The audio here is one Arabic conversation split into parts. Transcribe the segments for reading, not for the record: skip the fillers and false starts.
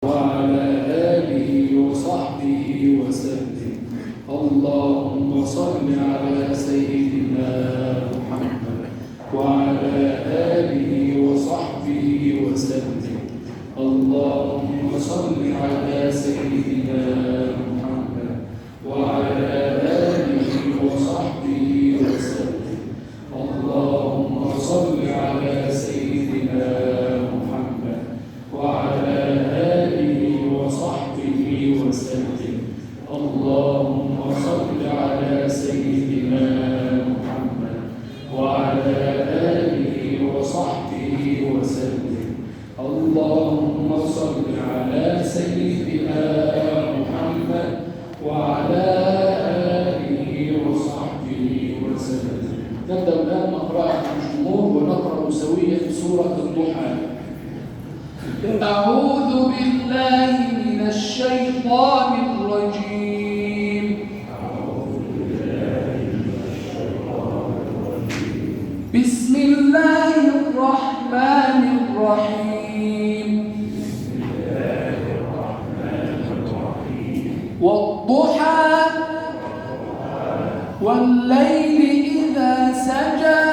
وعلى آله وصحبه وسلم. اللهم صل على سيدنا محمد وعلى آله وصحبه وسلم. اللهم صل على سيدنا محمد وعلى آله وصحبه وسلم. اللهم صل على سيدنا محمد وعلى آله وصحبه وسلم. اللهم صل على سيدنا محمد وعلى آله وصحبه وسلم. اللهم صل على سيدنا محمد وعلى آله وصحبه وسلم. نبدأ الآن مقرأة الجمهور ونقرأ سويا سورة الضحى. أعوذ بالله من الشيطان الرجيم. بسم الله الرحمن الرحيم. والضحى والليل إذا سجى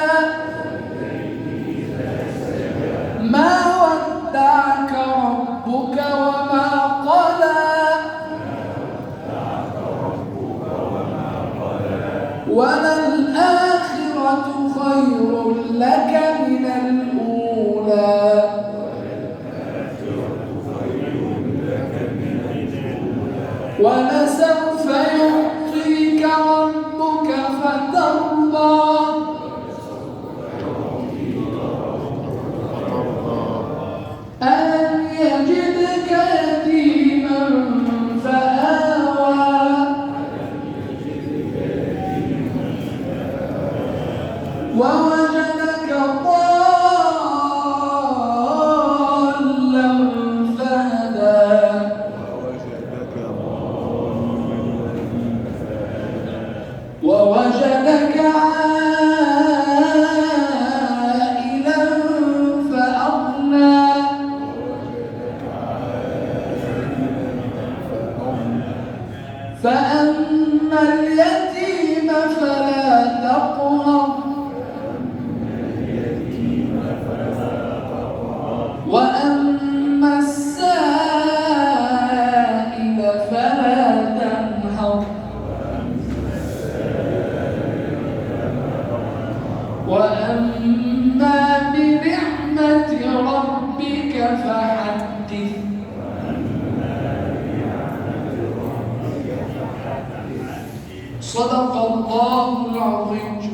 ما ودعك ربك وما قلى وللآخرة خير لك من الأولى ولسوف يعطيك ربك فترضى ألم يجدك يتيما فآوى ووجدك ضالا فهدى ووجدك عائلا فأغنى فأما اليتيم فلا تقهر وأما السائل فلا تنهر وأما بنعمة ربك فحدث. صدق الله العظيم.